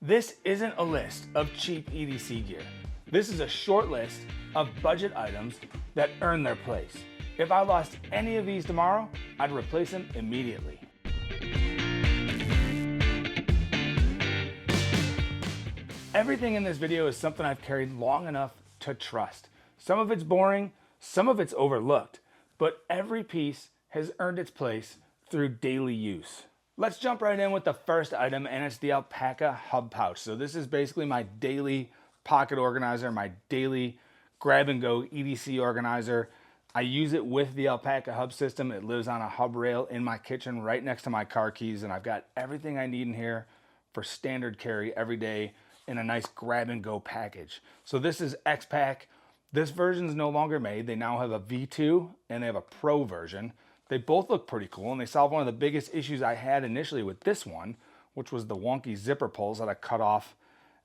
This isn't a list of cheap EDC gear. This is a short list of budget items that earn their place. If I lost any of these tomorrow, I'd replace them immediately. Everything in this video is something I've carried long enough to trust. Some of it's boring, some of it's overlooked, but every piece has earned its place through daily use. Let's jump right in with the first item, and it's the ALPAKA Hub Pouch. So this is basically my daily pocket organizer, my daily grab and go EDC organizer. I use it with the ALPAKA Hub system. It lives on a hub rail in my kitchen right next to my car keys, and I've got everything I need in here for standard carry every day in a nice grab and go package. So this is X-Pack. This version is no longer made. They now have a V2 and they have a Pro version. They both look pretty cool, and they solve one of the biggest issues I had initially with this one, which was the wonky zipper pulls that I cut off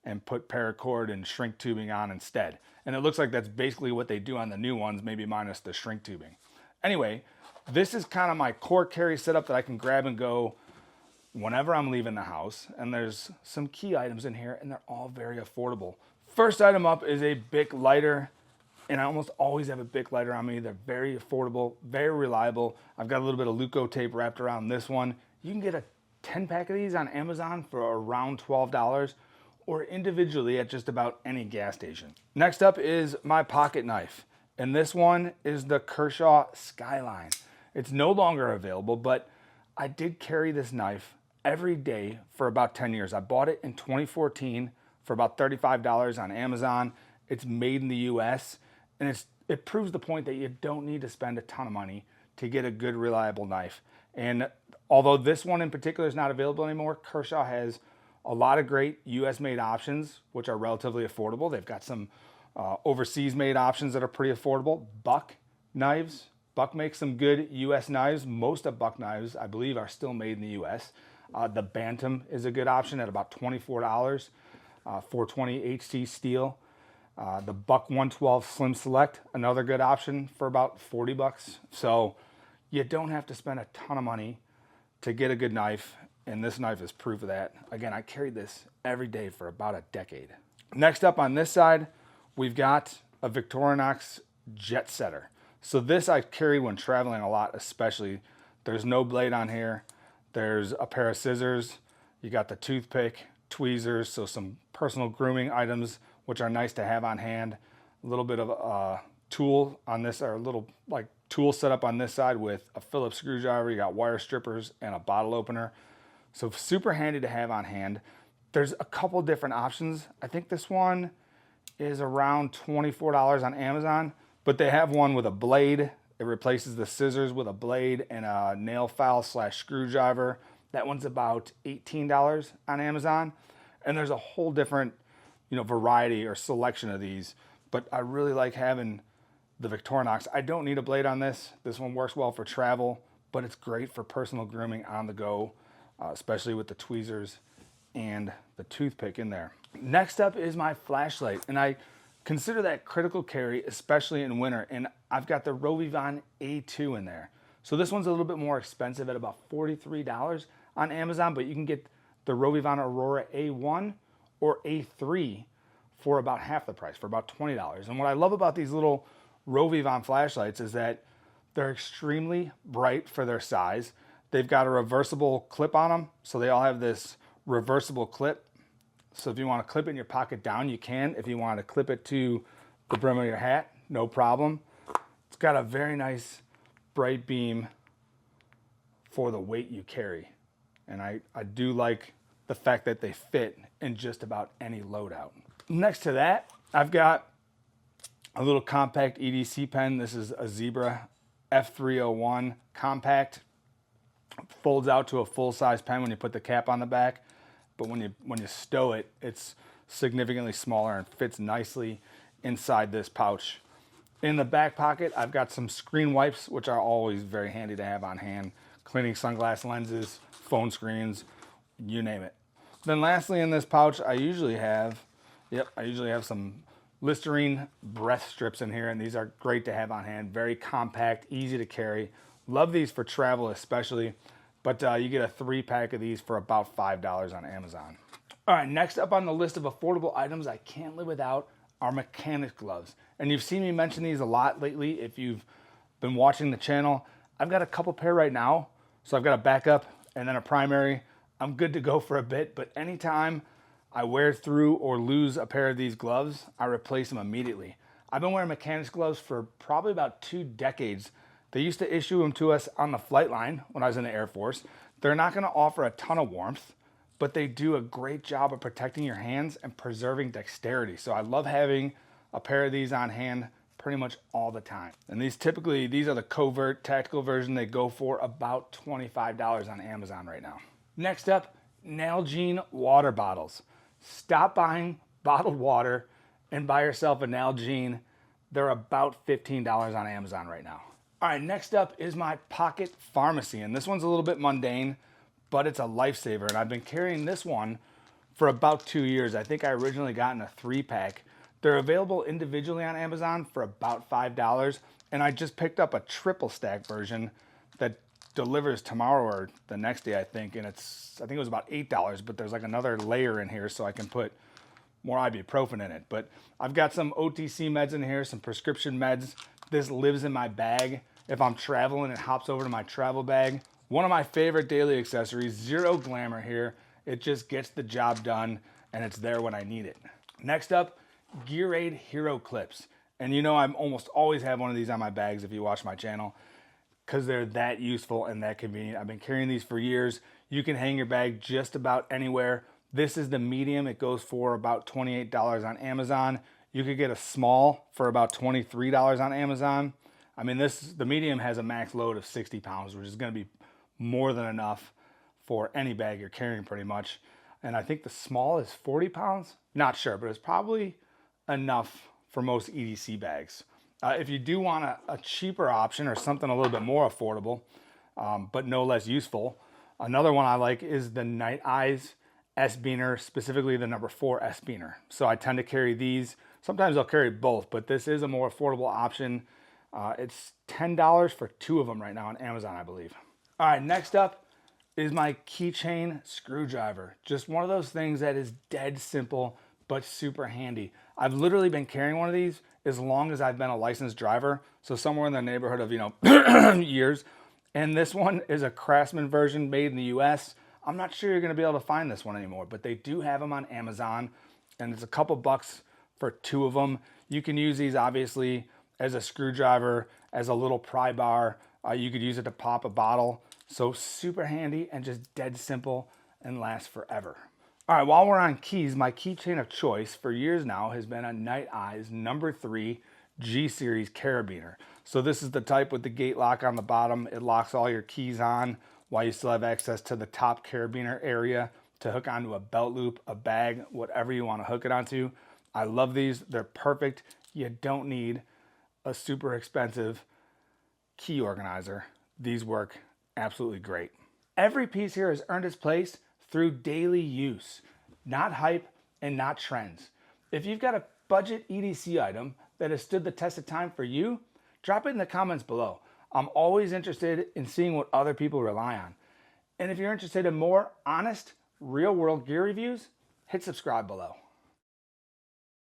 and put paracord and shrink tubing on instead. And it looks like that's basically what they do on the new ones, maybe minus the shrink tubing. Anyway, this is kind of my core carry setup that I can grab and go whenever I'm leaving the house. And there's some key items in here, and they're all very affordable. First item up is a BIC lighter. And I almost always have a BIC lighter on me. They're very affordable, very reliable. I've got a little bit of Leuco tape wrapped around this one. You can get a 10-pack of these on Amazon for around $12 or individually at just about any gas station. Next up is my pocket knife. And this one is the Kershaw Skyline. It's no longer available, but I did carry this knife every day for about 10 years. I bought it in 2014 for about $35 on Amazon. It's made in the US. And it proves the point that you don't need to spend a ton of money to get a good, reliable knife. And although this one in particular is not available anymore, Kershaw has a lot of great US-made options, which are relatively affordable. They've got some overseas-made options that are pretty affordable. BUC knives. BUC makes some good US knives. Most of BUC knives, I believe, are still made in the US. The Bantam is a good option at about $24, 420 HT steel. The BUC 112 Slim Select, another good option for about 40 bucks. So you don't have to spend a ton of money to get a good knife, and this knife is proof of that. Again, I carried this every day for about a decade. Next up on this side, we've got a Victorinox Jetsetter. So this I carry when traveling a lot, especially. There's no blade on here. There's a pair of scissors. You got the toothpick, tweezers, so some personal grooming items, which are nice to have on hand. A little bit of a tool on this, or a little like tool setup on this side with a Phillips screwdriver. You got wire strippers and a bottle opener. So super handy to have on hand. There's a couple different options. I think this one is around $24 on Amazon, but they have one with a blade. It replaces the scissors with a blade and a nail file / screwdriver. That one's about $18 on Amazon. And there's a whole different variety or selection of these, but I really like having the Victorinox. I don't need a blade on this. This one works well for travel, but it's great for personal grooming on the go, especially with the tweezers and the toothpick in there. Next up is my flashlight, and I consider that critical carry, especially in winter, and I've got the RovyVon A2 in there. So this one's a little bit more expensive at about $43 on Amazon, but you can get the RovyVon Aurora A1 or A3 for about half the price, for about $20. And what I love about these little RovyVon flashlights is that they're extremely bright for their size. They've got a reversible clip on them, so they all have this reversible clip. So if you want to clip it in your pocket down, you can. If you want to clip it to the brim of your hat, no problem. It's got a very nice bright beam for the weight you carry. And I do like the fact that they fit in just about any loadout. Next to that, I've got a little compact EDC pen. This is a Zebra F301 compact. Folds out to a full-size pen when you put the cap on the back, but when you stow it, it's significantly smaller and fits nicely inside this pouch. In the back pocket, I've got some screen wipes, which are always very handy to have on hand. Cleaning sunglass lenses, phone screens, you name it. Then lastly in this pouch, I usually have some Listerine breath strips in here, and these are great to have on hand. Very compact, easy to carry. Love these for travel especially, but you get a 3-pack of these for about $5 on Amazon. All right, next up on the list of affordable items I can't live without are Mechanix Gloves. And you've seen me mention these a lot lately if you've been watching the channel. I've got a couple pair right now, so I've got a backup and then a primary. I'm good to go for a bit, but anytime I wear through or lose a pair of these gloves, I replace them immediately. I've been wearing Mechanix gloves for probably about 2 decades. They used to issue them to us on the flight line when I was in the Air Force. They're not gonna offer a ton of warmth, but they do a great job of protecting your hands and preserving dexterity. So I love having a pair of these on hand pretty much all the time. And these are the covert tactical version. They go for about $25 on Amazon right now. Next up, Nalgene water bottles. Stop buying bottled water and buy yourself a Nalgene. They're about $15 on Amazon right now. All right, next up is my pocket pharmacy. And this one's a little bit mundane, but it's a lifesaver. And I've been carrying this one for about 2 years. I think I originally got in a 3-pack. They're available individually on Amazon for about $5. And I just picked up a triple stack version that delivers tomorrow or the next day, I think. And I think it was about $8, but there's like another layer in here so I can put more ibuprofen in it. But I've got some OTC meds in here, some prescription meds. This lives in my bag. If I'm traveling, it hops over to my travel bag. One of my favorite daily accessories, zero glamour here. It just gets the job done and it's there when I need it. Next up, GearAid Hero Clips. And you know I almost always have one of these on my bags if you watch my channel because they're that useful and that convenient. I've been carrying these for years. You can hang your bag just about anywhere. This is the medium. It goes for about $28 on Amazon. You could get a small for about $23 on Amazon. I mean, the medium has a max load of 60 pounds, which is going to be more than enough for any bag you're carrying pretty much. And I think the small is 40 pounds. Not sure, but it's probably enough for most EDC bags. If you do want a cheaper option or something a little bit more affordable, but no less useful, another one I like is the Nite Ize S-Beaner, specifically the number 4 S-Beaner. So I tend to carry these. Sometimes I'll carry both, but this is a more affordable option. It's $10 for 2 of them right now on Amazon, I believe. All right, next up is my Keychain Screwdriver. Just one of those things that is dead simple, but super handy. I've literally been carrying one of these as long as I've been a licensed driver. So somewhere in the neighborhood of, years. And this one is a Craftsman version made in the US. I'm not sure you're gonna be able to find this one anymore, but they do have them on Amazon and it's a couple bucks for 2 of them. You can use these obviously as a screwdriver, as a little pry bar. You could use it to pop a bottle. So super handy and just dead simple and lasts forever. All right, while we're on keys, my keychain of choice for years now has been a Nite Ize number 3 G-Series carabiner. So this is the type with the gate lock on the bottom. It locks all your keys on while you still have access to the top carabiner area to hook onto a belt loop, a bag, whatever you want to hook it onto. I love these. They're perfect. You don't need a super expensive key organizer. These work absolutely great. Every piece here has earned its place through daily use, not hype and not trends. If you've got a budget EDC item that has stood the test of time for you, drop it in the comments below. I'm always interested in seeing what other people rely on. And if you're interested in more honest, real-world gear reviews, hit subscribe below.